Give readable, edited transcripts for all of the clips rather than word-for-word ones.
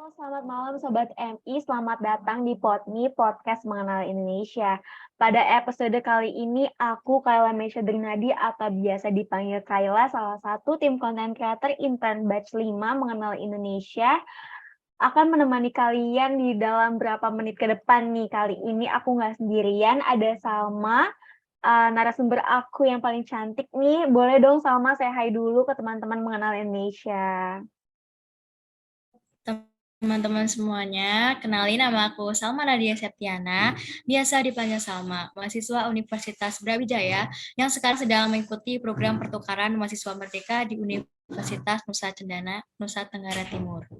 Selamat malam Sobat MI, selamat datang di PodMe, Podcast Mengenal Indonesia. Pada episode kali ini, aku Kayla Mesya Drinadi atau biasa dipanggil Kayla, salah satu tim content creator intern batch 5 Mengenal Indonesia, akan menemani kalian di dalam berapa menit ke depan nih. Kali ini aku nggak sendirian, ada Salma, narasumber aku yang paling cantik nih. Boleh dong Salma say hi dulu ke teman-teman Mengenal Indonesia. Teman-teman semuanya, kenalin nama aku Salma Nadia Septiana, biasa dipanggil Salma, mahasiswa Universitas Brawijaya yang sekarang sedang mengikuti program pertukaran mahasiswa merdeka di Universitas Nusa Cendana, Nusa Tenggara Timur.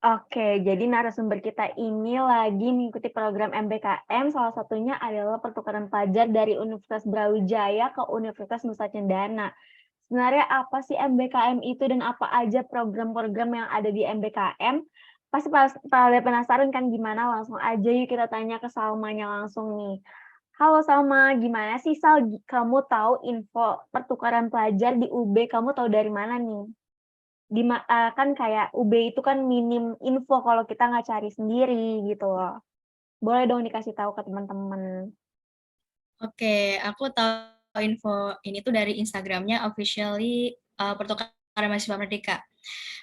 Oke, jadi narasumber kita ini lagi mengikuti program MBKM, salah satunya adalah pertukaran pelajar dari Universitas Brawijaya ke Universitas Nusa Cendana. Sebenarnya apa sih MBKM itu dan apa aja program-program yang ada di MBKM? Pasti pada penasaran kan gimana? Langsung aja yuk kita tanya ke Salmanya langsung nih. Halo Salma, gimana sih Sal? Kamu tahu info pertukaran pelajar di UB, kamu tahu dari mana nih? Kan kayak UB itu kan minim info kalau kita nggak cari sendiri gitu loh. Boleh dong dikasih tahu ke teman-teman. Oke, aku tahu info ini tuh dari Instagramnya officially pertukaran mahasiswa merdeka.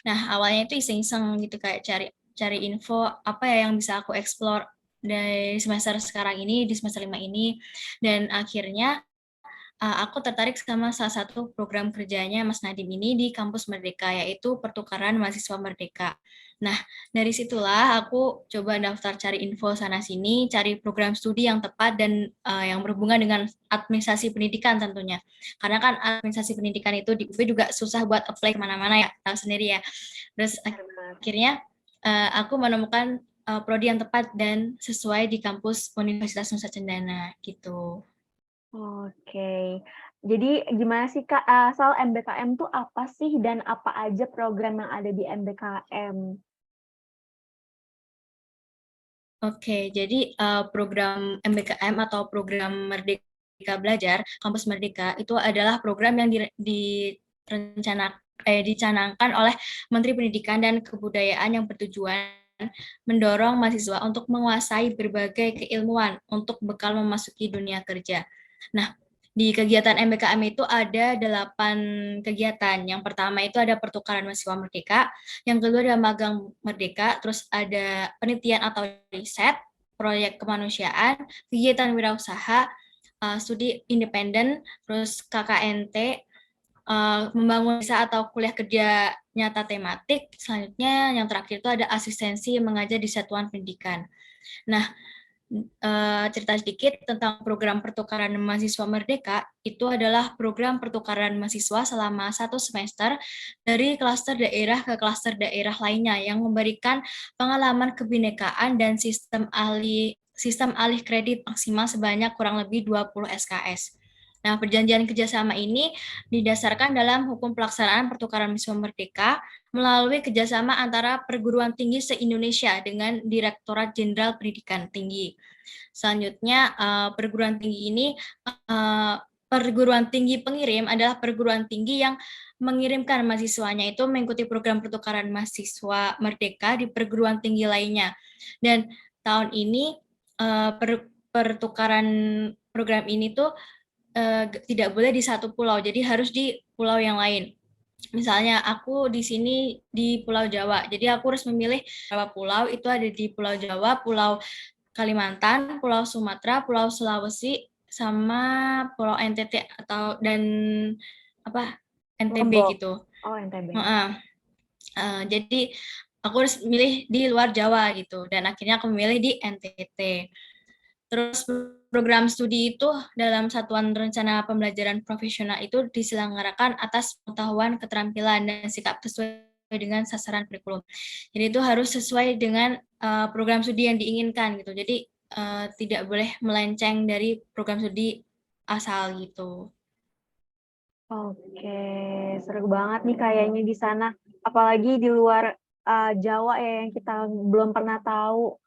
Nah, awalnya itu iseng-iseng gitu kayak cari info apa ya yang bisa aku explore dari semester sekarang ini di semester 5 ini, dan akhirnya aku tertarik sama salah satu program kerjanya Mas Nadim ini di kampus Merdeka, yaitu pertukaran mahasiswa Merdeka. Nah, dari situlah aku coba daftar cari info sana-sini, cari program studi yang tepat dan yang berhubungan dengan administrasi pendidikan tentunya. Karena kan administrasi pendidikan itu di UB juga susah buat apply kemana-mana ya, tahu sendiri ya. Terus akhirnya aku menemukan prodi yang tepat dan sesuai di kampus Universitas Nusa Cendana gitu. Oke. Jadi gimana sih Kak, Sal, MBKM tuh apa sih dan apa aja program yang ada di MBKM? Oke, jadi program MBKM atau program Merdeka Belajar, Kampus Merdeka itu adalah program yang dicanangkan oleh Menteri Pendidikan dan Kebudayaan yang bertujuan mendorong mahasiswa untuk menguasai berbagai keilmuan untuk bekal memasuki dunia kerja. Nah, di kegiatan MBKM itu ada 8 kegiatan. Yang pertama itu ada pertukaran mahasiswa merdeka, yang kedua ada magang merdeka, terus ada penelitian atau riset, proyek kemanusiaan, kegiatan wirausaha, studi independen, terus KKNT, membangun desa atau kuliah kerja nyata tematik. Selanjutnya yang terakhir itu ada asistensi mengajar di satuan pendidikan. Nah, cerita sedikit tentang program pertukaran mahasiswa merdeka. Itu adalah program pertukaran mahasiswa selama 1 semester dari klaster daerah ke klaster daerah lainnya yang memberikan pengalaman kebinekaan dan sistem alih kredit maksimal sebanyak kurang lebih 20 SKS. Nah, perjanjian kerjasama ini didasarkan dalam hukum pelaksanaan pertukaran mahasiswa merdeka melalui kerjasama antara perguruan tinggi se-Indonesia dengan Direktorat Jenderal Pendidikan Tinggi. Selanjutnya, perguruan tinggi pengirim adalah perguruan tinggi yang mengirimkan mahasiswanya itu mengikuti program pertukaran mahasiswa merdeka di perguruan tinggi lainnya. Dan tahun ini pertukaran program ini tuh tidak boleh di satu pulau, jadi harus di pulau yang lain. Misalnya aku di sini di Pulau Jawa, jadi aku harus memilih beberapa pulau, itu ada di Pulau Jawa, Pulau Kalimantan, Pulau Sumatera, Pulau Sulawesi, sama Pulau NTT dan apa NTB Lombok. gitu. Oh, NTB. Jadi aku harus milih di luar Jawa gitu, dan akhirnya aku memilih di NTT. Terus program studi itu dalam satuan rencana pembelajaran profesional itu diselenggarakan atas pengetahuan, keterampilan, dan sikap sesuai dengan sasaran kurikulum. Jadi itu harus sesuai dengan program studi yang diinginkan gitu. Jadi tidak boleh melenceng dari program studi asal gitu. Oke, seru banget nih kayaknya di sana. Apalagi di luar Jawa ya yang kita belum pernah tahu.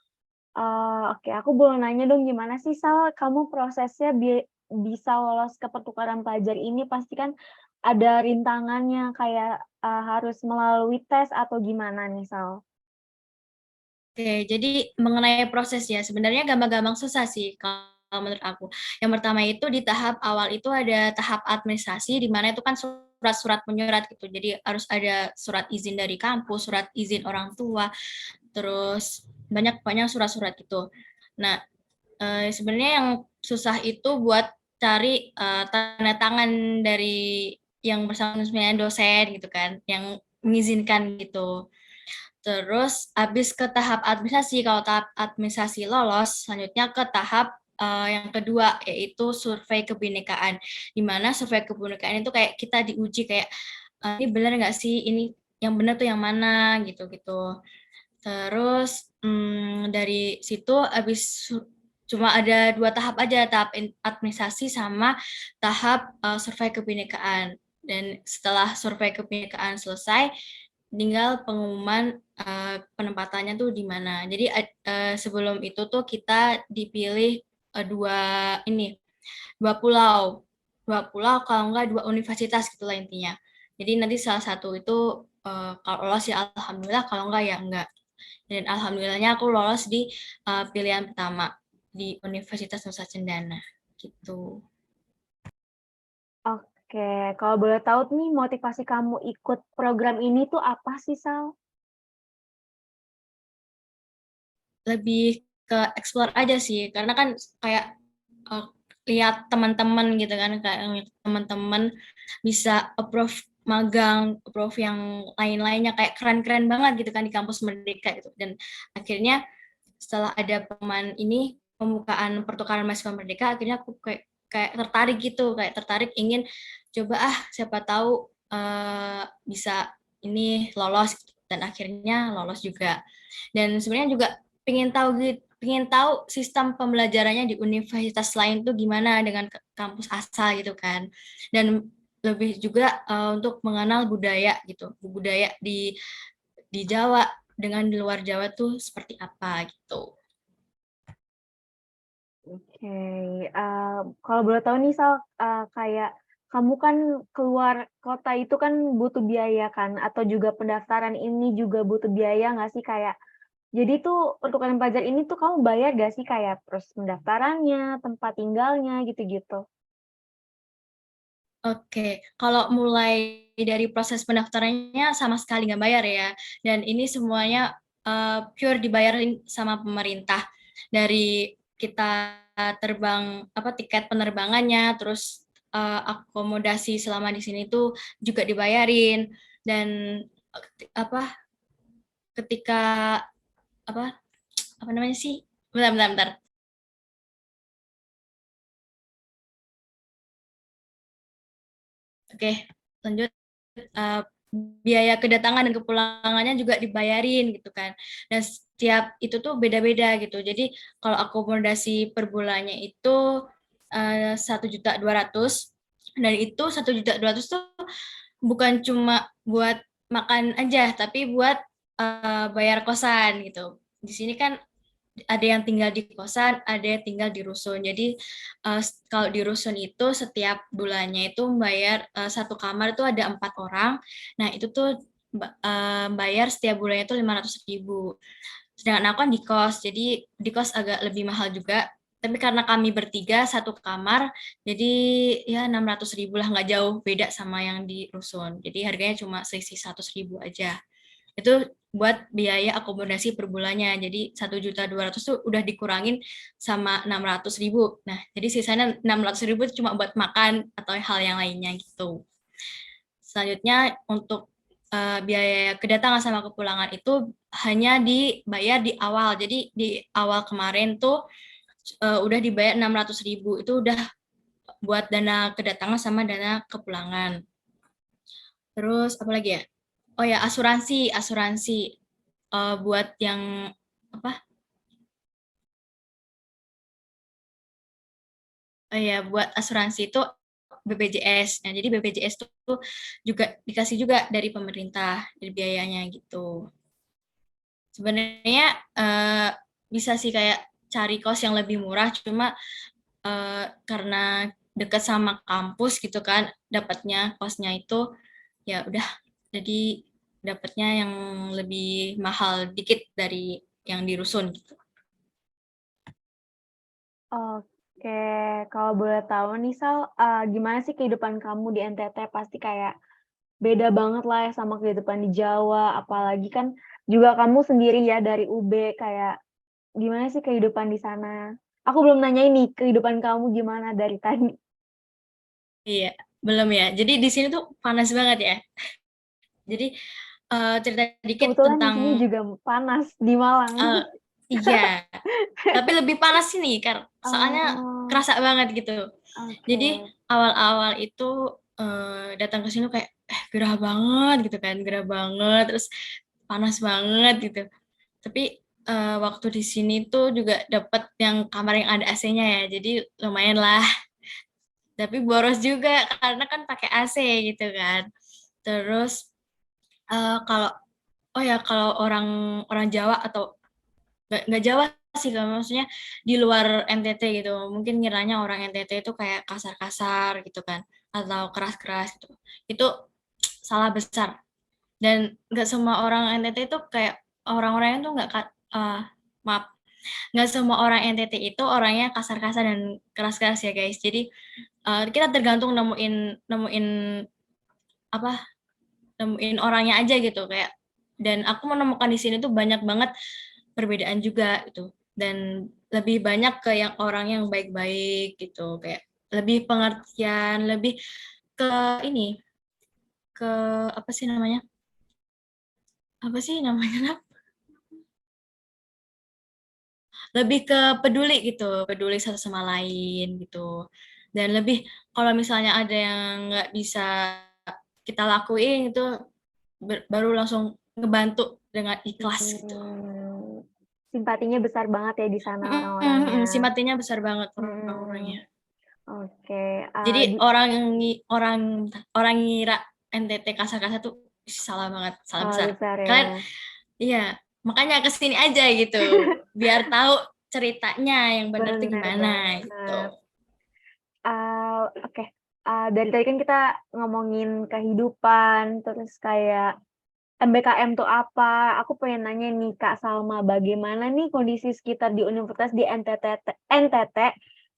Oke, aku boleh nanya dong gimana sih Sal, kamu prosesnya bisa lolos ke pertukaran pelajar ini pasti kan ada rintangannya kayak, harus melalui tes atau gimana nih, Sal? Oke, jadi mengenai proses ya, sebenarnya gampang-gampang susah sih kalau menurut aku. Yang pertama itu di tahap awal itu ada tahap administrasi, di mana itu kan surat-surat menyurat gitu. Jadi harus ada surat izin dari kampus, surat izin orang tua, terus banyak surat-surat gitu. Nah, sebenarnya yang susah itu buat cari tanda tangan dari yang bersangkutan dosen gitu kan, yang mengizinkan gitu. Terus habis ke tahap administrasi, kalau tahap administrasi lolos, selanjutnya ke tahap yang kedua, yaitu survei kebinekaan. Di mana survei kebinekaan itu kayak kita diuji kayak, ini benar nggak sih, ini yang benar tuh yang mana, gitu-gitu. Terus dari situ habis cuma ada 2 tahap aja, tahap administrasi sama tahap survei kebinekaan. Dan setelah survei kebinekaan selesai, tinggal pengumuman penempatannya tuh di mana. Jadi sebelum itu tuh kita dipilih dua pulau, kalau enggak 2 universitas gitulah intinya. Jadi nanti salah satu itu kalau lolos ya alhamdulillah, kalau enggak ya enggak. Dan alhamdulillahnya aku lolos di pilihan pertama di Universitas Nusa Cendana gitu. Oke, kalau boleh tahu nih motivasi kamu ikut program ini tuh apa sih, Sal? Lebih ke explore aja sih, karena kan kayak lihat teman-teman gitu kan, kayak teman-teman bisa approve magang, approve yang lain-lainnya kayak keren-keren banget gitu kan di kampus Merdeka gitu. Dan akhirnya setelah ada pengumuman ini, pembukaan pertukaran mahasiswa Merdeka, akhirnya aku kayak tertarik gitu, kayak tertarik ingin coba siapa tahu bisa ini lolos gitu. Dan akhirnya lolos juga. Dan sebenarnya juga pengen tahu sistem pembelajarannya di universitas lain tuh gimana dengan kampus asal gitu kan. Dan lebih juga untuk mengenal budaya gitu, budaya di Jawa dengan di luar Jawa tuh seperti apa gitu. Oke, kalau boleh tahu nih, Sal, kayak kamu kan keluar kota itu kan butuh biaya kan, atau juga pendaftaran ini juga butuh biaya nggak sih? Kayak jadi tuh pertukaran pelajar ini tuh kamu bayar nggak sih kayak proses pendaftarannya, tempat tinggalnya, gitu-gitu? Oke, kalau mulai dari proses pendaftarannya sama sekali nggak bayar ya, dan ini semuanya pure dibayarin sama pemerintah. Dari kita terbang, tiket penerbangannya, terus akomodasi selama di sini tuh juga dibayarin, dan apa ketika apa apa namanya sih? Bentar, bentar, bentar. Oke, lanjut. Eh, biaya kedatangan dan kepulangannya juga dibayarin gitu kan. Dan setiap itu tuh beda-beda gitu. Jadi kalau akomodasi per bulannya itu 1.200.000, dan itu 1.200.000 tuh bukan cuma buat makan aja, tapi buat bayar kosan gitu. Di sini kan ada yang tinggal di kosan, ada yang tinggal di rusun. Jadi kalau di rusun itu setiap bulannya itu bayar satu kamar itu ada 4 orang. Nah itu tuh bayar setiap bulannya itu 500.000. Sedangkan aku kan di kos, jadi di kos agak lebih mahal juga. Tapi karena kami bertiga satu kamar, jadi ya 600.000 lah, nggak jauh beda sama yang di rusun. Jadi harganya cuma selisih 100.000 aja. Itu buat biaya akomodasi per bulannya. Jadi 1.200.000 tuh udah dikurangin sama 600.000. Nah, jadi sisanya 600.000 cuma buat makan atau hal yang lainnya gitu. Selanjutnya untuk biaya kedatangan sama kepulangan itu hanya dibayar di awal. Jadi di awal kemarin tuh udah dibayar 600.000. Itu udah buat dana kedatangan sama dana kepulangan. Terus apa lagi ya? Oh ya, asuransi buat yang apa? Oh ya, buat asuransi itu BPJS. Nah, jadi BPJS itu juga dikasih juga dari pemerintah, dari biayanya gitu. Sebenarnya bisa sih kayak cari kos yang lebih murah, cuma karena dekat sama kampus gitu kan, dapatnya kosnya itu ya udah jadi dapatnya yang lebih mahal dikit dari yang di rusun gitu. Oke, kalau boleh tahu nih Sal, gimana sih kehidupan kamu di NTT? Pasti kayak beda banget lah ya sama kehidupan di Jawa, apalagi kan juga kamu sendiri ya dari UB, kayak gimana sih kehidupan di sana? Aku belum nanya ini kehidupan kamu gimana dari tadi. Iya, belum ya. Jadi di sini tuh panas banget ya. Jadi cerita dikit Kebetulan di tentang sini juga panas, di Malang. eh, iya, tapi lebih panas sini karena soalnya Oh, kerasa banget gitu. Jadi oke. awal-awal itu datang ke sini kayak gerah banget gitu kan, gerah banget, terus panas banget gitu. Tapi waktu di sini tuh juga dapat yang kamar yang ada AC-nya ya, jadi lumayan lah. Tapi boros juga karena kan pakai AC gitu kan. Terus kalau oh ya kalau orang orang Jawa atau nggak Jawa sih kalau maksudnya di luar NTT gitu mungkin ngiranya orang NTT itu kayak kasar-kasar gitu kan atau keras-keras gitu itu salah besar dan nggak semua orang NTT itu kayak orang-orangnya tuh nggak maaf nggak semua orang NTT itu orangnya kasar-kasar dan keras-keras ya guys jadi kita tergantung nemuin nemuin apa nemuin orangnya aja gitu kayak dan aku menemukan di sini tuh banyak banget perbedaan juga gitu dan lebih banyak ke yang orang yang baik-baik gitu kayak lebih pengertian lebih ke ini ke apa sih namanya apa sih namanya Nat? Lebih ke peduli gitu peduli satu sama lain gitu dan lebih kalau misalnya ada yang nggak bisa kita lakuin itu baru langsung ngebantu dengan ikhlas gitu. Hmm, simpatinya besar banget ya di sana orang-orangnya. Simpatinya besar banget orang-orangnya. Hmm, oke. Jadi orang orang ngira NTT kasar-kasar tuh salah banget, salah Salah besar. besar ya. Kalian iya, makanya kesini aja gitu, biar tahu ceritanya yang benar tuh Benar gimana gitu. banget. Oke. Dari tadi kan kita ngomongin kehidupan, terus kayak MBKM tuh apa? Aku pengen nanya nih Kak Salma, bagaimana nih kondisi sekitar di universitas di NTT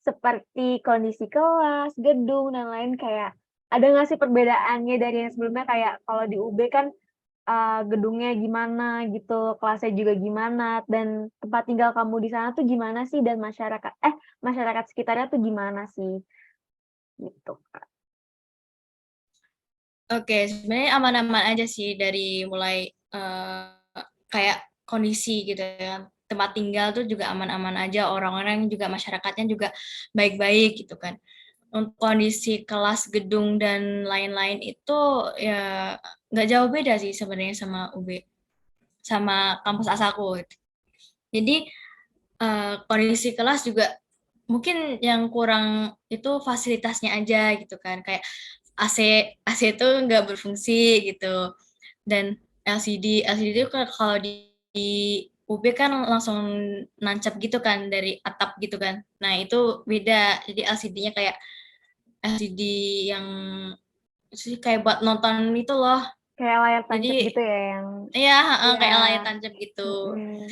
seperti kondisi kelas, gedung, dan lain kayak ada nggak sih perbedaannya dari yang sebelumnya kayak kalau di UB kan gedungnya gimana gitu, kelasnya juga gimana, dan tempat tinggal kamu di sana tuh gimana sih dan masyarakat sekitarnya tuh gimana sih? Gitu, Kak. Oke, sebenarnya aman-aman aja sih dari mulai kayak kondisi gitu ya. Tempat tinggal tuh juga aman-aman aja, orang-orang juga masyarakatnya juga baik-baik gitu kan. Untuk kondisi kelas, gedung dan lain-lain itu ya nggak jauh beda sih sebenarnya sama UB, sama kampus asalku. Jadi kondisi kelas juga mungkin yang kurang itu fasilitasnya aja gitu kan, kayak AC AC itu nggak berfungsi gitu dan LCD itu kan kalau di UB kan langsung nancap gitu kan dari atap gitu kan. Nah, itu beda. Jadi LCD-nya kayak LCD yang sih kayak buat nonton itu loh. Kayak layar tancap Jadi gitu ya yang ya iya, kayak layar tancap gitu. mhm.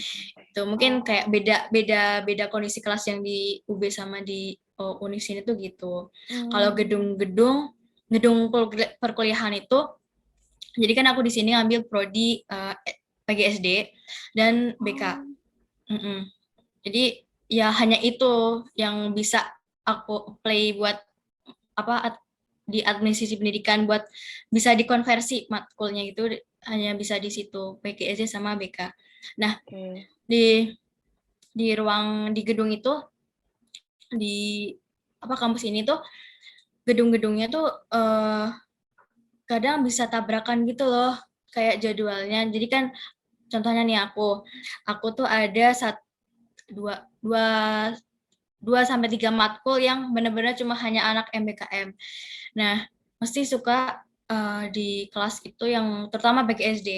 Itu mungkin kayak Oh, beda beda beda kondisi kelas yang di UB sama di Unis ini tuh gitu. Kalau mmm, gedung perkuliahan itu jadi kan aku di sini ngambil prodi PGSD dan BK. oh, Mm-mm. Jadi ya hanya itu yang bisa aku play buat apa di administrasi pendidikan buat bisa dikonversi matkulnya gitu hanya bisa di situ PGSD sama BK. Nah, oke. di di gedung itu di apa kampus ini tuh gedung-gedungnya tuh kadang bisa tabrakan gitu loh kayak jadwalnya. Jadi kan contohnya nih aku tuh ada dua dua dua sampai tiga matkul yang benar-benar cuma hanya anak MBKM. Nah, mesti suka di kelas itu yang terutama PGSD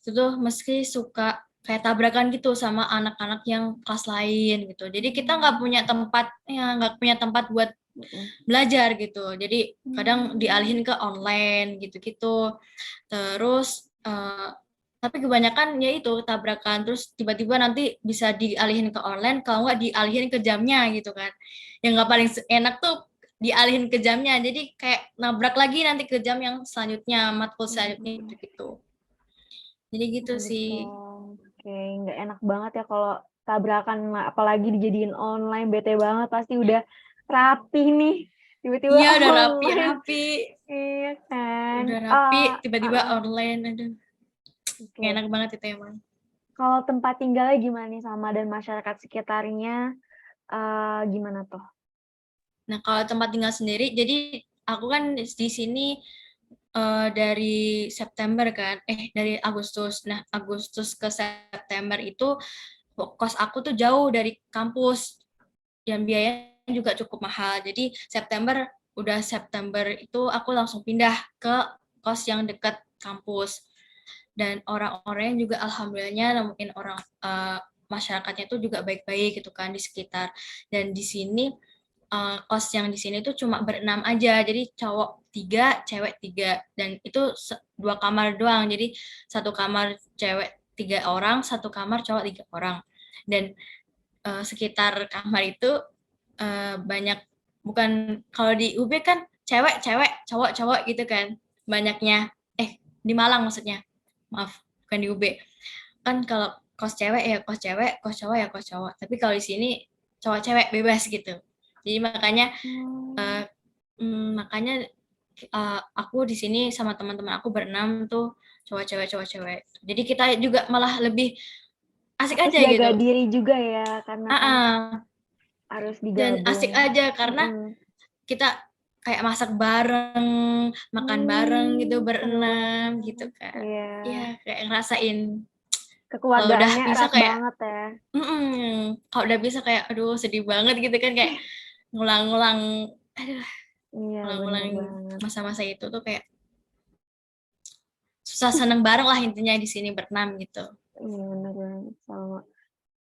itu tuh mesti suka kayak tabrakan gitu sama anak-anak yang kelas lain gitu. Jadi kita nggak punya tempat, ya nggak punya tempat buat belajar gitu. Jadi kadang dialihin ke online gitu-gitu. Terus tapi kebanyakan ya itu tabrakan. Terus tiba-tiba nanti bisa dialihin ke online, kalau nggak dialihin ke jamnya gitu kan. Yang nggak paling enak tuh dialihin ke jamnya. Jadi kayak nabrak lagi nanti ke jam yang selanjutnya, matkul selanjutnya gitu-gitu. Jadi gitu sih. Oke, nggak enak banget ya kalau tabrakan, apalagi dijadiin online, bete banget, pasti udah rapi nih, tiba-tiba Iya udah online. rapi-rapi. Iya kan? Udah rapi, tiba-tiba online. Aduh, Oke. enak banget itu emang. Kalau tempat tinggalnya gimana nih sama dan masyarakat sekitarnya, gimana tuh? Nah, kalau tempat tinggal sendiri, jadi aku kan di sini dari September kan, dari Agustus. Nah, Agustus ke September itu kos aku tuh jauh dari kampus dan biayanya juga cukup mahal. Jadi September itu aku langsung pindah ke kos yang dekat kampus. Dan orang-orangnya juga alhamdulillahnya mungkin orang masyarakatnya tuh juga baik-baik gitu kan di sekitar. Dan di sini kos yang di sini tuh cuma berenam aja, jadi cowok 3, cewek 3, dan itu 2 kamar doang, jadi satu kamar cewek 3 orang, satu kamar cowok 3 orang, dan sekitar kamar itu banyak, bukan kalau di UB kan cewek-cewek, cowok-cowok gitu kan, banyaknya, di Malang maksudnya, maaf, bukan di UB, kan kalau kos cewek ya kos cewek, kos cowok ya kos cowok, tapi kalau di sini cowok-cewek bebas gitu. Jadi makanya aku di sini sama teman-teman aku berenam tuh cowok-cewek. Jadi kita juga malah lebih asik Harus aja jaga gitu. diri juga ya, karena kan harus Dan asik digabung. aja karena kita kayak masak bareng, makan bareng gitu Seru berenam banget. gitu kan. Iya. Iya, kayak ngerasain kalau udah Kekeluargaannya bisa erat kayak banget ya. kalau udah bisa kayak aduh sedih banget gitu kan, kayak ngulang-ngulang aduh Iya, bener ngulang-ngulang banget. masa-masa itu tuh kayak susah seneng bareng lah intinya di sini berenam gitu. Iya, bener banget. Sama.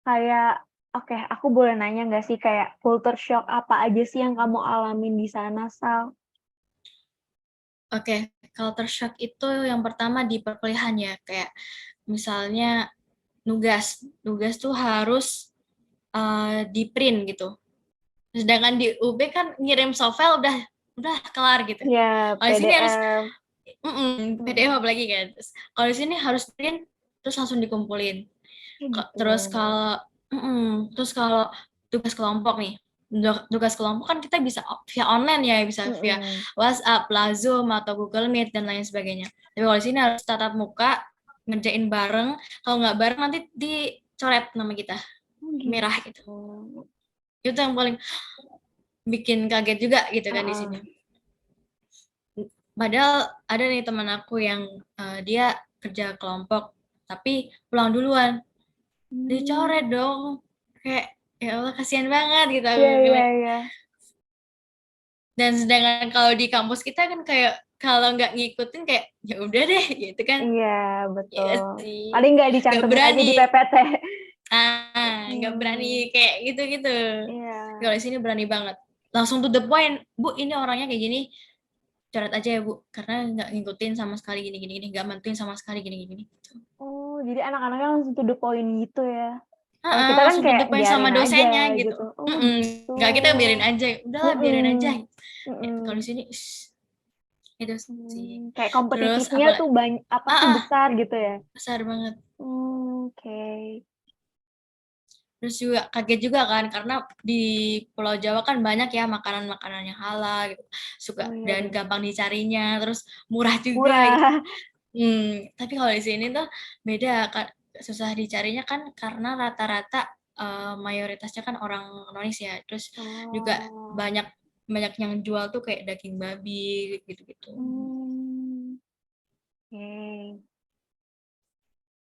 Kayak, oke, aku boleh nanya nggak sih kayak culture shock apa aja sih yang kamu alamin di sana, Sal? Oke, culture shock itu yang pertama di perkuliahan ya, kayak misalnya nugas tuh harus di print gitu. Sedangkan di UB kan ngirim softfile udah kelar gitu. Iya, Kalau di sini harus PDF. PDF apalagi kan. Kalau di sini harus print terus langsung dikumpulin. Gitu. Terus kalau tugas kelompok nih, tugas kelompok kan kita bisa via online ya, bisa via WhatsApp, Zoom atau Google Meet dan lain sebagainya. Tapi kalau di sini harus tatap muka, ngerjain bareng. Kalau nggak bareng nanti dicoret nama kita merah gitu. Itu yang paling bikin kaget juga gitu kan di sini. Padahal ada nih teman aku yang dia kerja kelompok tapi pulang duluan, dicoret dong, kayak ya Allah kasihan banget gitu. Iya. Dan sedangkan kalau di kampus kita kan kayak kalau nggak ngikutin kayak ya udah deh gitu kan. Iya, Ya betul. sih, Paling nggak nggak dicantumin aja di berani, PPT. nggak berani kayak gitu. Iya. Kalau di sini berani banget, langsung to the point, Bu ini orangnya kayak gini, coret aja ya Bu, karena nggak ngikutin sama sekali gini, nggak bantuin sama sekali gini. Oh, jadi anak-anaknya langsung to the point gitu ya? Kalau kita kan Langsung to kayak the point sama biarin aja dosennya gitu. gitu. Oh, gitu. Nggak, kita biarin aja, udahlah biarin aja. Ya, kalau di Mhm. sini itu sih. Kayak Terus kompetitifnya tuh besar gitu ya? besar banget. Oke. Terus juga kaget juga kan karena di Pulau Jawa kan banyak ya makanan-makanan yang halal gitu. Oh, iya Dan bener. gampang dicarinya, terus murah juga gitu. Murah. Tapi kalau di sini tuh beda kan, susah dicarinya kan karena rata-rata mayoritasnya kan orang Indonesia. Terus juga Oh. banyak yang jual tuh kayak daging babi gitu-gitu. Oke.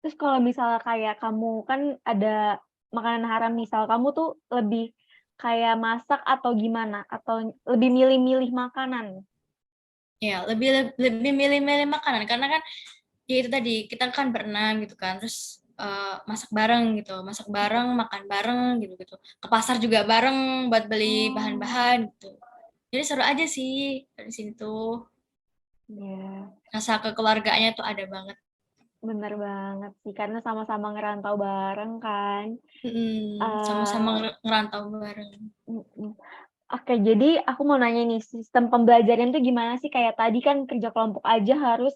Terus kalau misalnya kayak kamu kan ada makanan haram, misal kamu tuh lebih kayak masak atau gimana? Atau lebih milih-milih makanan? Ya, lebih milih-milih makanan karena kan ya itu tadi kita kan berenam gitu kan. Terus masak bareng gitu, masak bareng, makan bareng gitu-gitu. Ke pasar juga bareng buat beli bahan-bahan gitu. Jadi seru aja sih dari sini tuh. Ya, Rasa kekeluargaannya tuh ada banget. bener banget sih, karena sama-sama ngerantau bareng kan. Sama-sama Eh, ngerantau bareng. mm-mm. Oke, jadi aku mau nanya nih, sistem pembelajaran tuh gimana sih? Kayak tadi kan kerja kelompok aja harus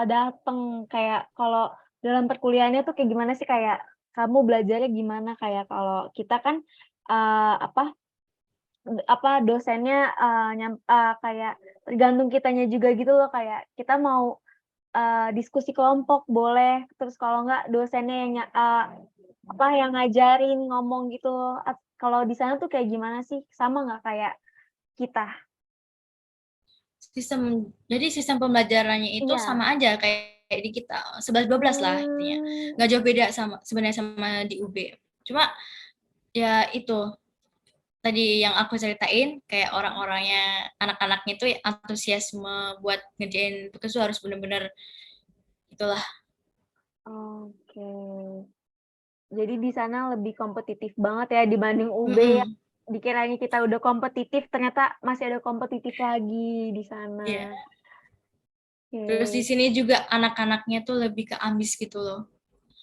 dateng. Kayak kalau dalam perkuliahannya tuh kayak gimana sih? Kayak kamu belajarnya gimana? Kayak kalau kita kan apa dosennya kayak tergantung kitanya juga gitu loh. Kayak kita mau diskusi kelompok boleh, terus kalau enggak dosennya yang ngajarin ngomong gitu loh. Kalau di sana tuh kayak gimana sih? Sama nggak kayak kita? Jadi sistem pembelajarannya itu Iya. sama aja kayak di kita 11-12 lah intinya. Mmm, Nggak jauh beda sama sebenarnya sama di UB. Cuma ya itu tadi yang aku ceritain kayak orang-orangnya anak-anaknya itu antusiasme buat ngerjain tugas tuh harus bener-bener itulah. oke. Jadi di sana lebih kompetitif banget ya dibanding UB ya. Mm-mm. Dikiranya kita udah kompetitif, ternyata masih ada kompetitif lagi di Iya. sana. Terus di Oke. sini juga anak-anaknya tuh lebih ke ambis gitu loh.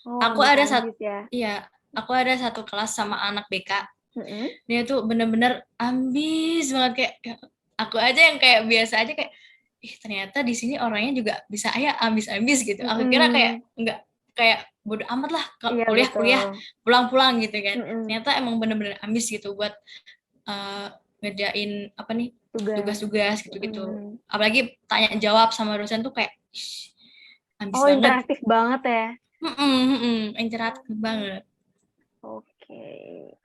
Oh, Aku ada satu, ambis-ambis ya? iya, aku ada satu kelas sama anak BK. Mhm. Dia tuh bener-bener ambis banget kayak aku aja yang kayak biasa aja kayak ternyata di sini orangnya juga bisa ya ambis-ambis gitu. Aku kira kayak Mhm. enggak kayak bodo amat lah Iya, kuliah-kuliah betul. pulang-pulang gitu kan. Mhm. Ternyata emang bener-bener ambis gitu buat eh, ngerjain apa nih Tugas. tugas-tugas gitu-gitu. Mhm. Apalagi tanya jawab sama dosen tuh kayak ambis Oh, banget. interaktif banget ya? Interaktif banget. Oke.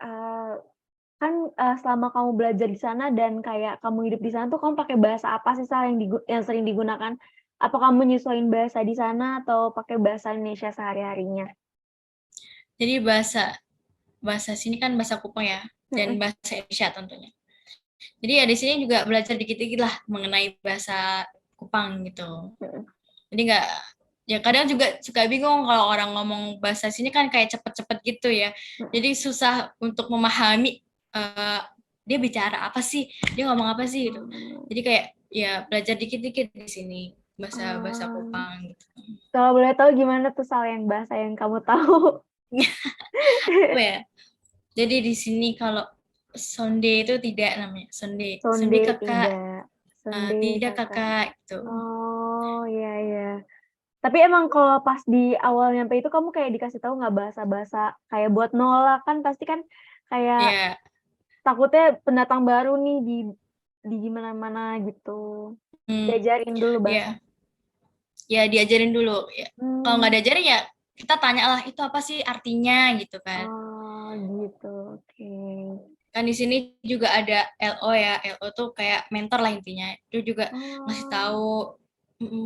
Kan, selama kamu belajar di sana dan kayak kamu hidup di sana tuh kamu pakai bahasa apa sih, Sal, yang sering digunakan? Apa kamu nyesuaiin bahasa di sana atau pakai bahasa Indonesia sehari-harinya? Jadi bahasa bahasa sini kan bahasa Kupang ya dan Mhm. bahasa Indonesia tentunya. Jadi ya di sini juga belajar dikit-dikit lah mengenai bahasa Kupang gitu. Mhm. Jadi nggak ya kadang juga suka bingung kalau orang ngomong bahasa sini kan kayak cepet-cepet gitu ya. Mhm. Jadi susah untuk memahami eh, dia bicara apa sih, dia ngomong apa sih gitu. Oh, Jadi kayak ya belajar dikit-dikit di sini bahasa bahasa oh. Kupang gitu. Kalau boleh tahu gimana tuh, Sal, yang bahasa yang kamu tahu? Apa ya? Jadi di sini kalau sonde itu tidak namanya sonde, sonde Sonde kakak, tidak, sonde tidak Kakak. kakak gitu. Oh, iya iya. Tapi emang kalau pas di awal nyampe itu kamu kayak dikasih tahu nggak bahasa-bahasa kayak buat nolak, kan pasti kan kayak Ya, takutnya pendatang baru nih di gimana-mana gitu. hmm, Diajarin dulu bahasa. ya, ya diajarin dulu. Ya. Kalau nggak Mmm, diajarin ya kita tanya lah itu apa sih artinya gitu kan. oh gitu, oke. Kan di sini juga ada LO ya, LO tuh kayak mentor lah intinya. Itu juga ngasih Oh, tahu,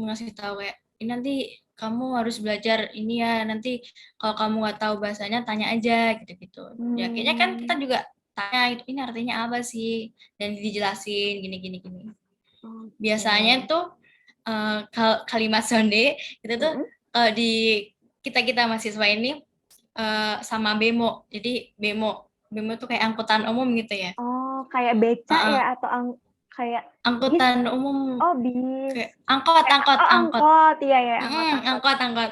ngasih tahu kayak ini nanti kamu harus belajar ini ya. Nanti kalau kamu nggak tahu bahasanya tanya aja gitu-gitu. Ya kayaknya kan kita mmm, juga tanya ini artinya apa sih dan dijelasin gini-gini gini. oke. Biasanya tuh kalimat sonde itu tuh Mhm. di kita mahasiswa ini sama bemo. Jadi bemo tuh kayak angkutan umum gitu ya. Oh, kayak beca Uh, ya atau kayak bis? angkutan umum Oh, bis. kayak angkot angkot Oh, angkot. angkot, iya ya, angkot-angkot. Angkot angkot.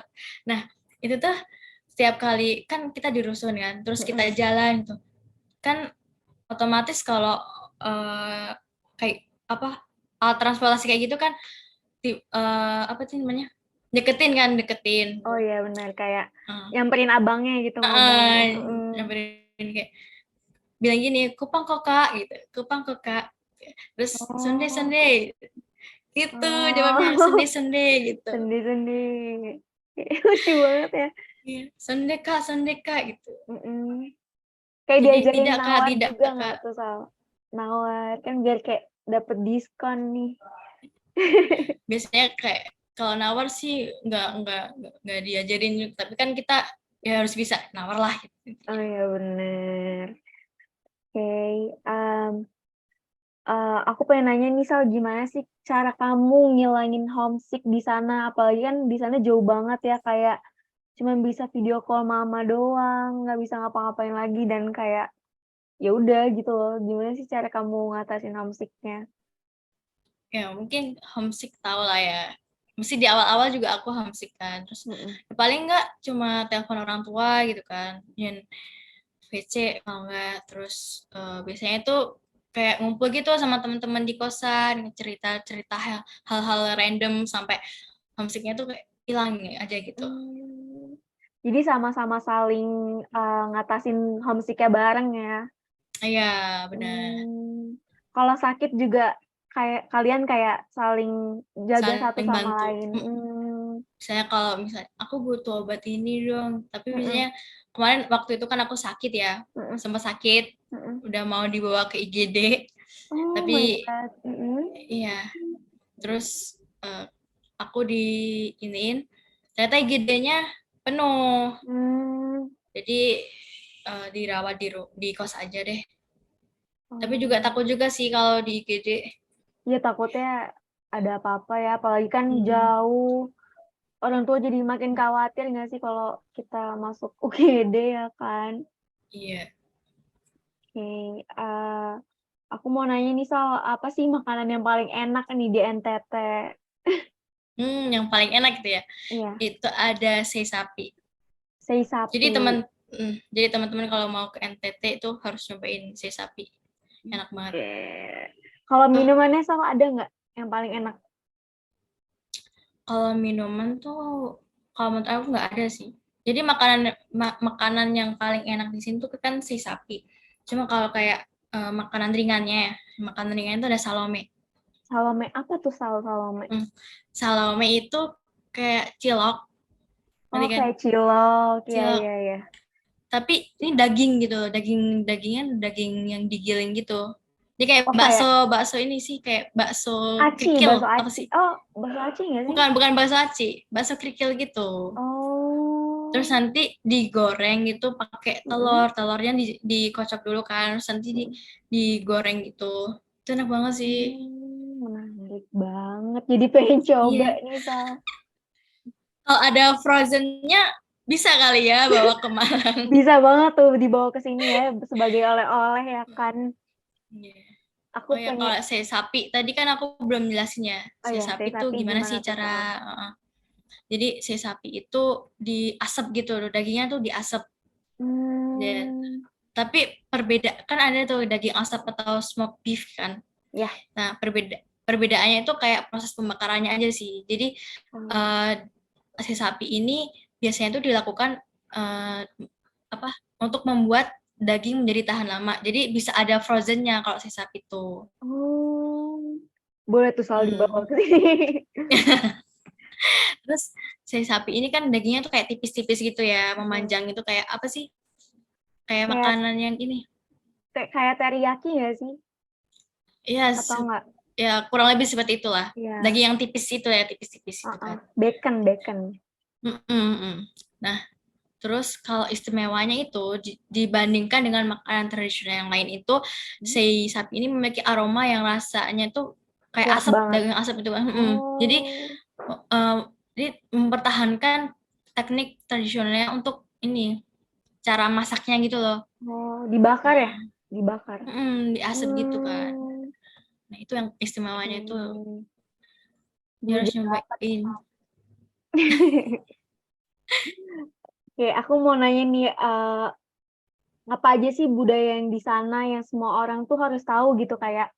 Nah itu tuh setiap kali kan kita di rusun kan, terus kita Mhm. jalan tuh kan otomatis kalau kayak apa alat transportasi kayak gitu kan apa sih namanya deketin kan deketin Oh tuh. iya benar, kayak Uh, nyamperin abangnya gitu ngomong. nyamperin kayak bilang gini kupang kok kak gitu kupang kok kak terus Sunday Oh, Sunday gitu jawabnya oh, Sunday Sunday gitu. sendi-sendi. Lucu banget ya. Iya, Sunday kak gitu. Mhm. Kayak Jadi diajarin tidak kak nawar tidak juga nggak kak. tuh, Sal? Nawar, kan biar kayak dapet diskon nih. Biasanya kayak kalau nawar sih nggak diajarin tapi kan kita ya harus bisa nawar lah gitu. Oh iya bener. Oke, aku pengen nanya nih, Sal, gimana sih cara kamu ngilangin homesick di sana? Apalagi kan di sana jauh banget ya, kayak cuman bisa video call mama doang, nggak bisa ngapa-ngapain lagi dan kayak, ya udah gitu loh. Gimana sih cara kamu ngatasin homesick-nya? Ya mungkin homesick tau lah ya. Mesti di awal-awal juga aku homesick kan. Terus Mhm. ya paling nggak cuma telepon orang tua gitu kan. Dan VC kalau nggak. Terus biasanya itu kayak ngumpul gitu sama teman-teman di kosan, cerita-cerita hal-hal random sampai homesicknya tuh kayak hilang aja gitu. Jadi sama-sama saling, ngatasin homesick-nya bareng ya? Iya, benar. Kalau sakit juga kayak kalian kayak saling jaga satu Saling sama bantu. lain? Misalnya kalau misalnya aku butuh obat ini dong, tapi Mhm biasanya kemarin waktu itu kan aku sakit ya, mhm sempat sakit, mhm. udah mau dibawa ke IGD, Oh tapi my God, iya, terus aku iniin, ternyata IGD-nya penuh, Mmm, jadi dirawat di kos aja deh. Tapi juga oh. takut juga sih kalau di IGD. Iya takutnya ada apa-apa ya, apalagi kan Hmm, jauh, orang tua jadi makin khawatir nggak sih kalau kita masuk UGD ya kan? iya. Oke, aku mau nanya nih soal apa sih makanan yang paling enak nih di NTT? Yang paling enak gitu ya. Iya, Itu ada sei sapi. sei Jadi sapi. jadi teman-teman kalau mau ke NTT itu harus nyobain sei sapi. Enak banget. Oke. Kalau Hmm, minumannya Sal, ada nggak yang paling enak? kalau minuman tuh kalau menurut aku nggak ada sih. Jadi makanan yang paling enak di sini tuh kan sei sapi. Cuma kalau kayak makanan ringannya ya, makanan ringannya itu ada salome. Salome, apa tuh salome? Hmm, Salome itu kayak cilok, Oh, nanti kan kayak cilok, iya cilok. iya iya. Tapi ini daging gitu, dagingnya daging yang digiling gitu. Dia kayak Oh, kayak bakso bakso ini sih kayak bakso aci, bakso kerikil apa aci. sih? Oh, bakso aci nggak sih? Bukan bakso aci, bakso kerikil gitu. Terus Oh. nanti digoreng gitu pakai Mhm. telurnya dikocok dulu kan, terus nanti digoreng gitu. Itu enak banget sih. Menarik banget. Jadi pengen coba Iya. nih, Sal. Kalau ada frozennya bisa kali ya bawa ke Malang. Bisa banget tuh dibawa ke sini ya sebagai oleh-oleh ya kan. Iya. Aku Oh ya, pengen, kalau sei sapi tadi kan aku belum jelasin ya. oh Sei ya, sapi sei tuh sapi gimana gimana sih tuh, cara Sal? jadi sei sapi itu diasap gitu, dagingnya tuh diasap. Ya. Mmm, Tapi kan ada tuh daging asap atau smoked beef kan. ya. Nah, perbedaannya itu kayak proses pembakarannya aja sih. Jadi Oh. eh si sapi ini biasanya itu dilakukan eh, apa untuk membuat daging menjadi tahan lama. Jadi bisa ada frozennya kalau si sapi itu. Oh. Boleh tuh Sal dibawa Hmm. ke sini. Terus si sapi ini kan dagingnya tuh kayak tipis-tipis gitu ya, Mhm. memanjang itu kayak apa sih? Kayak Kayak makanan yang ini. kayak teriyaki nggak sih? Ya, Atau enggak? ya kurang lebih seperti itulah. Iya, Daging yang tipis itu ya, tipis-tipis itu heeh. kan. Bacon bacon. Nah, terus kalau istimewanya itu dibandingkan dengan makanan tradisional yang lain itu, Mhm. si sapi ini memiliki aroma yang rasanya tuh kayak Kuat asap, banget. daging asap itu kan. Jadi Oh. eh, jadi mempertahankan teknik tradisionalnya untuk ini cara masaknya gitu loh. Oh, dibakar ya? Nah, Dibakar? diasap gitu kan. Mmm, Nah, itu yang istimewanya itu oke. dia Jadi harus apa tuh, nyobain. Kak? Oke, aku mau nanya nih, apa aja sih budaya yang di sana yang semua orang tuh harus tahu gitu, kayak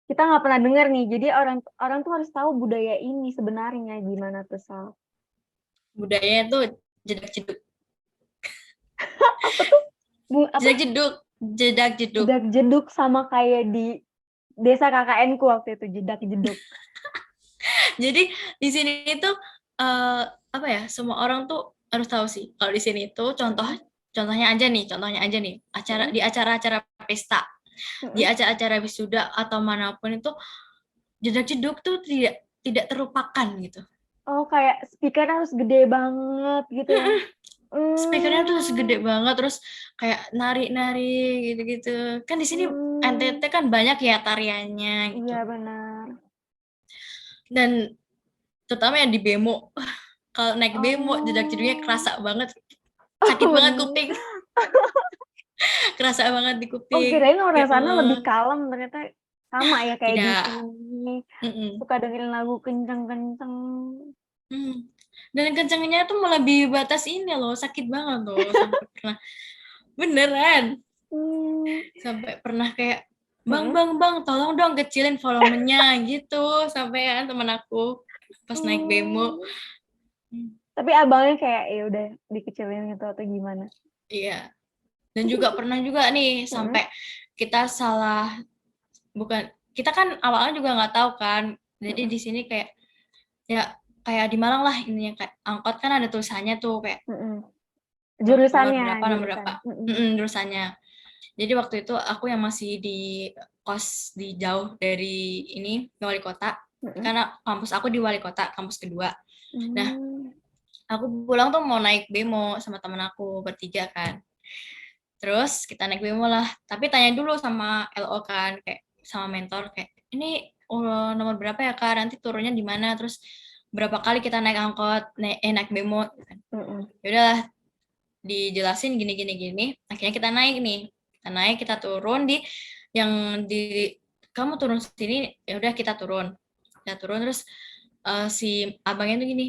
kita nggak pernah denger nih, jadi orang orang tuh harus tahu budaya ini sebenarnya, gimana tuh, Sal? Budayanya tuh jedak-jeduk. Apa tuh? Apa? Jedak-jeduk, jedak-jeduk. Jedag-jedug sama kayak di desa KKN-ku waktu itu, jedag-jedug. Jadi di sini itu apa ya? Semua orang tuh harus tahu sih. Kalau di sini itu Mhm contohnya aja nih, mhm di acara-acara pesta, di mhm. acara-acara wisuda atau manapun itu jedak jeduk tuh tidak tidak terlupakan gitu. Oh, kayak speaker-nya harus gede banget gitu ya? Speakernya tuh segede Mmm, banget terus kayak nari-nari gitu-gitu. Kan di sini NTT mmm, kan banyak ya tariannya gitu. iya benar. Dan terutama yang di bemo. Kalau naik bemo jedak-jeduknya kerasa banget, sakit Oh, banget bener. kuping. Kerasa banget di Oh, kuping. kirain orang Kayak, sana lebih kalem, ternyata sama ya kayak di tidak. sini. Mm-mm. Suka dengerin lagu kenceng-kenceng. Hmm. Dan kencengnya tuh melebihi batas ini loh, sakit banget loh. Sampai pernah, beneran. Hmm. Sampai pernah kayak, bang, Mm-mm. bang, bang, tolong dong kecilin volumenya gitu. Sampai temen aku pas naik bemo. Hmm. Tapi abangnya kayak ya udah dikecilin gitu atau gimana? Iya. Dan juga pernah juga nih Mm-mm. sampai kita salah, bukan, kita kan awalnya juga nggak tahu kan. Jadi Mm-mm. di sini kayak, ya kayak di Malang lah ini, kayak angkot kan ada tulisannya tuh kayak Mm-mm. nomor Jurusannya, berapa, nomor jurusan. berapa. Mm-mm. Jurusannya. Jadi waktu itu aku yang masih di kos di jauh dari ini wali kota, Mm-mm. karena kampus aku di wali kota, kampus kedua. Nah, Hmm. aku pulang tuh mau naik bemo sama temen aku bertiga kan. Terus kita naik bemo lah, tapi tanya dulu sama LO kan, kayak sama mentor kayak, ini nomor berapa ya Kak, nanti turunnya di mana, terus berapa kali kita naik angkot, naik bemo kan. Mm-mm. Ya udahlah, dijelasin gini gini gini, akhirnya kita naik nih, kita turun di yang di, kamu turun sini, ya udah kita turun terus si abangnya tuh gini,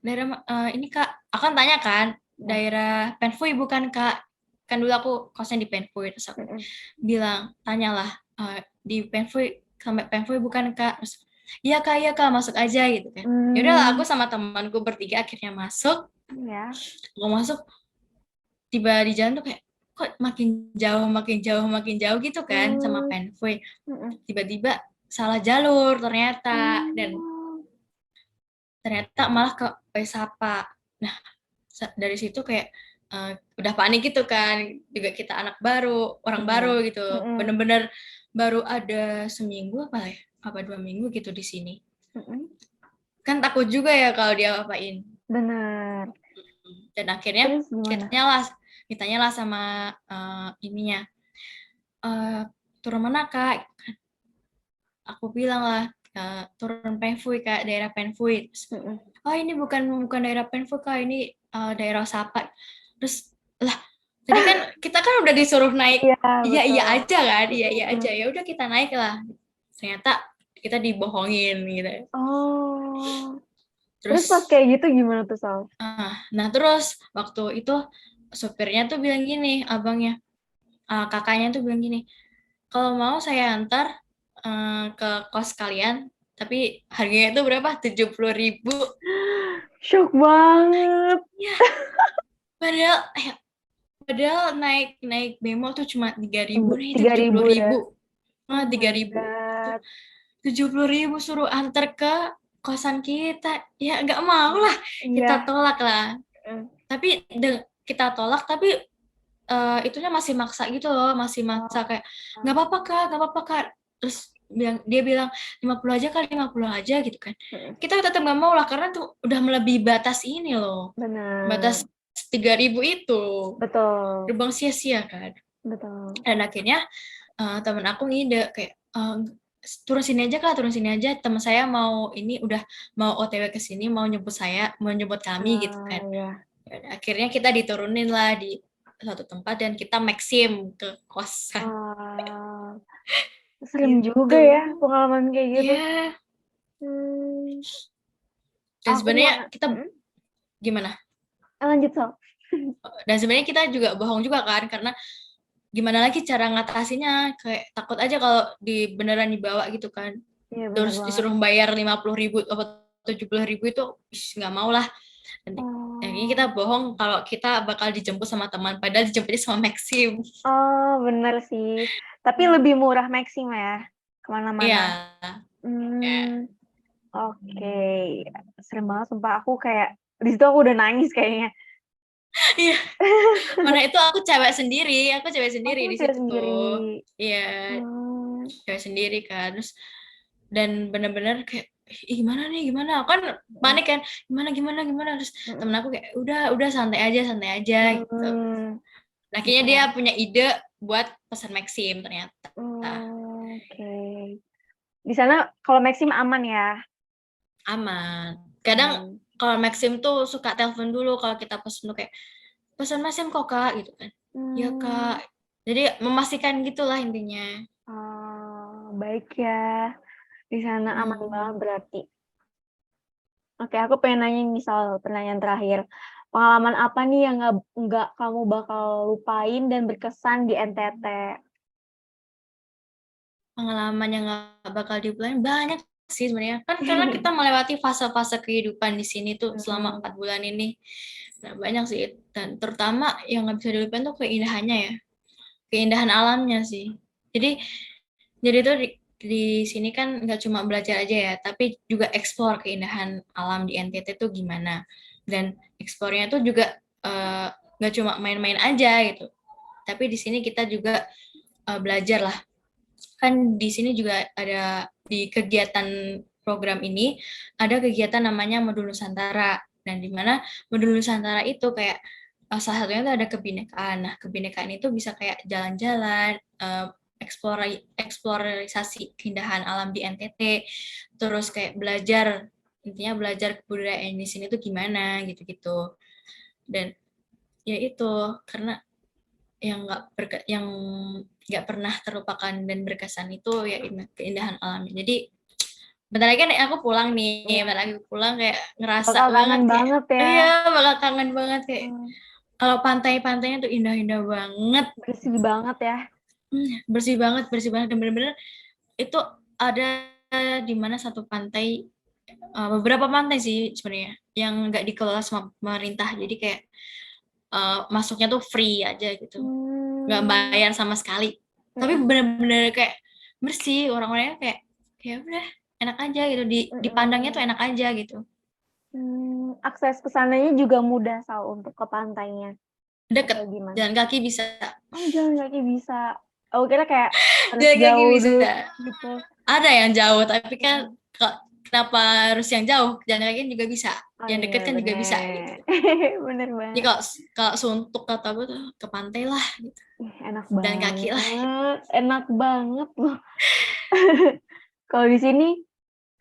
daerah ini Kak, akan tanya kan, Ya. daerah Penfui bukan Kak, kan dulu aku kosnya di Penfui, terus aku Mm-mm. bilang, tanyalah, di Penfui sampai Penfui bukan Kak, terus iya Kak masuk aja gitu kan. Ya udahlah, aku sama temanku bertiga akhirnya masuk. Ya. Mau masuk, tiba di jalan tuh kayak, kok makin jauh gitu kan sama Hmm. Penfui. Mm-mm. Tiba-tiba salah jalur ternyata, dan Oh. ternyata malah ke Pesapa. Nah, dari situ kayak udah panik gitu kan, juga kita anak baru, orang Iya. baru gitu, Mm-mm. bener-bener baru ada seminggu apa ya, apa 2 minggu gitu di sini, Mm-mm. kan takut juga ya kalau dia apain. Benar. Dan akhirnya Terus gimana? ditanyalah sama ininya, "Eh, turun mana Kak?" Aku bilang lah, turun Penfui Kak, daerah Penfui. Mm-mm. Oh ini bukan daerah Penfui Kak, ini daerah Sapa. Terus lah, tadi kan kita kan udah disuruh naik, Iya, iya iya betul. aja kan, iya iya Mm-mm. aja, ya udah kita naik lah. Ternyata kita dibohongin gitu. Oh. Terus pas Terus kayak gitu gimana tuh, Sal? nah terus waktu itu sopirnya tuh bilang gini, abangnya, kakaknya tuh bilang gini, kalau mau saya antar ke kos kalian, tapi harganya itu berapa? 70.000. Syok banget. Ya, padahal padahal naik naik bemo tuh cuma 3.000 nih, itu Tiga tujuh ribu puluh ya. ribu Oh tiga my ribu God. 70.000 suruh antar ke kosan kita, ya nggak mau lah, kita Iya. tolak lah. Mm. Tapi kita tolak, tapi itunya masih maksa gitu loh, masih maksa kayak, nggak apa-apa Kak, nggak apa-apa Kak. Terus dia bilang 50 aja Kak, 50 aja gitu kan. Mm. Kita tetap nggak mau lah, karena tuh udah melebihi batas ini loh, Benar. batas 3.000 itu, Betul. gerbang sia-sia kan. Betul. Dan akhirnya temen aku ngide kayak, turun sini aja Kak, turun sini aja, teman saya mau ini udah mau OTW ke sini, mau nyebut kami gitu kan. Ya. Dan akhirnya kita diturunin lah di suatu tempat dan kita maxim ke kosan Serem juga gitu. ya pengalaman kayak gitu. Ya, Hmm. dan Aku sebenarnya mah. kita gimana? Lanjut, Sal. Dan sebenarnya kita juga bohong juga kan, karena gimana lagi cara ngatasinnya, kayak takut aja kalau beneran dibawa gitu kan, Iya, benar terus banget. disuruh bayar 50.000 atau 70.000, itu nggak mau lah. Dan ini kita bohong kalau kita bakal dijemput sama teman, padahal dijemputnya sama Maxim. Oh, bener sih. Tapi lebih murah Maxim ya, kemana-mana. Iya. Hmm. Oke. Serem banget, sumpah. Aku kayak, di situ aku udah nangis kayaknya. Iya. Mana itu aku cewek sendiri Aku di cewek situ sendiri. tuh. Iya, cewek sendiri kan. Terus dan bener-bener kayak, gimana nih, gimana? Kan panik kan, gimana? Terus temen aku kayak, udah santai aja gitu. Akhirnya dia Bisa. punya ide buat pesan Maxim ternyata. Oke. Di sana kalau Maxim aman ya? Aman. Kadang kalau Maxim tuh suka telepon dulu kalau kita pesen tuh kayak, "Pesan Maxim kok, Kak," gitu kan. "Iya, Kak." Jadi memastikan gitulah intinya. Oh, baik ya. Di sana aman banget Mhm. berarti. Oke, aku pengen nanya misal pertanyaan terakhir. Pengalaman apa nih yang nggak kamu bakal lupain dan berkesan di NTT? Pengalaman yang nggak bakal dilupain banyak sih sebenarnya. Kan karena kita melewati fase-fase kehidupan di sini tuh selama 4 bulan ini. Nah, banyak sih. Dan terutama yang nggak bisa dilupain tuh keindahannya ya. Keindahan alamnya sih. Jadi tuh di sini kan nggak cuma belajar aja ya, tapi juga eksplor keindahan alam di NTT tuh gimana. Dan eksplornya tuh juga nggak cuma main-main aja gitu. Tapi di sini kita juga belajar lah. Kan di sini juga ada di kegiatan program ini ada kegiatan namanya Modul Nusantara. Dan di mana Modul Nusantara itu kayak salah satunya itu ada kebinekaan. Nah, kebinekaan itu bisa kayak jalan-jalan, eksplorasi keindahan alam di NTT, terus kayak belajar, intinya belajar kebudayaan di sini tuh gimana gitu-gitu. Dan ya itu karena yang nggak pernah terlupakan dan berkesan itu ya keindahan alamnya. Jadi bentar lagi kan aku pulang nih, Iya, bentar lagi pulang kayak ngerasa bakal banget kangen kayak banget ya. iya bakal kangen banget kayak Hmm, kalau pantai-pantainya tuh indah-indah banget, bersih banget ya. bersih banget dan bener-bener itu ada di mana satu pantai, beberapa pantai sih sebenarnya yang nggak dikelola sama pemerintah, jadi kayak masuknya tuh free aja gitu, nggak Hmm, bayar sama sekali, tapi mm-mm, bener-bener kayak bersih, orang-orangnya kayak kayak udah enak aja gitu, dipandangnya tuh mm-mm. enak aja gitu, Akses ke sananya juga mudah untuk ke pantainya deket, atau gimana? jalan kaki bisa. Oh, jalan kaki bisa. Aku kira kayak harus Jalan kaki jauh bisa, dulu gitu. ada yang jauh tapi kan Mm. kenapa harus yang jauh, jalan kaki juga bisa, Oh yang iya deket kan juga bisa gitu. bener. Bener Jadi banget. kalau suntuk atau apa tuh ke pantai lah gitu, Enak jalan kaki lah. banget. Enak banget loh. Kalau di sini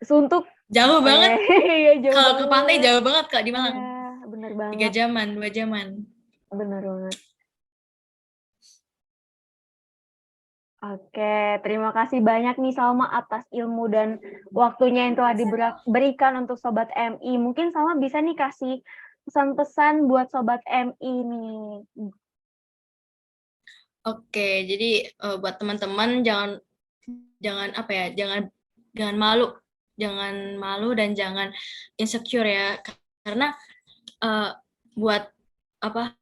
suntuk Jauh banget, capek. Iya jauh kalau ke pantai banget. jauh banget Kak di Iya, Malang, bener 3 banget. jaman 2 jaman. Bener banget. Oke, terima kasih banyak nih Salma atas ilmu dan waktunya yang telah diberikan untuk Sobat MI. Mungkin Salma bisa nih kasih pesan-pesan buat Sobat MI nih. Oke, jadi buat teman-teman jangan jangan apa ya, jangan malu, jangan malu dan jangan insecure ya, karena uh, buat apa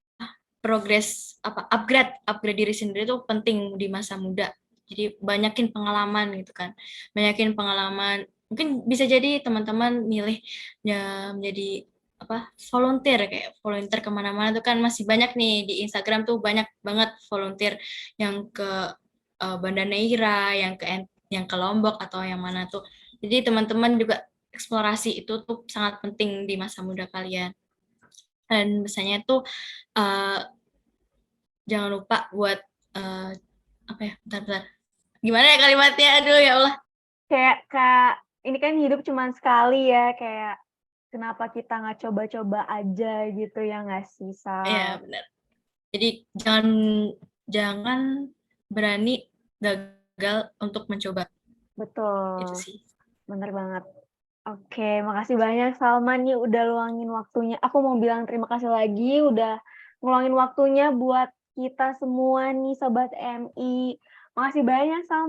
progres apa upgrade upgrade diri sendiri itu penting di masa muda. Jadi banyakin pengalaman gitu kan, banyakin pengalaman. Mungkin bisa jadi teman-teman milih ya menjadi apa volunteer, kayak volunteer kemana-mana tuh kan masih banyak nih di Instagram tuh banyak banget volunteer yang ke Banda Neira, yang ke Lombok atau yang mana tuh. Jadi teman-teman juga eksplorasi itu tuh sangat penting di masa muda kalian. Dan misalnya tuh uh, jangan lupa buat uh, apa ya, bentar-bentar. Gimana ya kalimatnya? Aduh ya Allah. Kayak Kak, ini kan hidup cuma sekali ya, kayak kenapa kita nggak coba-coba aja gitu ya nggak sih, Ya Sal? benar. Jadi jangan jangan berani gagal untuk mencoba. Itu Betul, sih. bener banget. Oke, makasih banyak Salma nih udah luangin waktunya. Aku mau bilang terima kasih lagi udah ngeluangin waktunya buat kita semua nih Sobat MI. Makasih banyak Salma.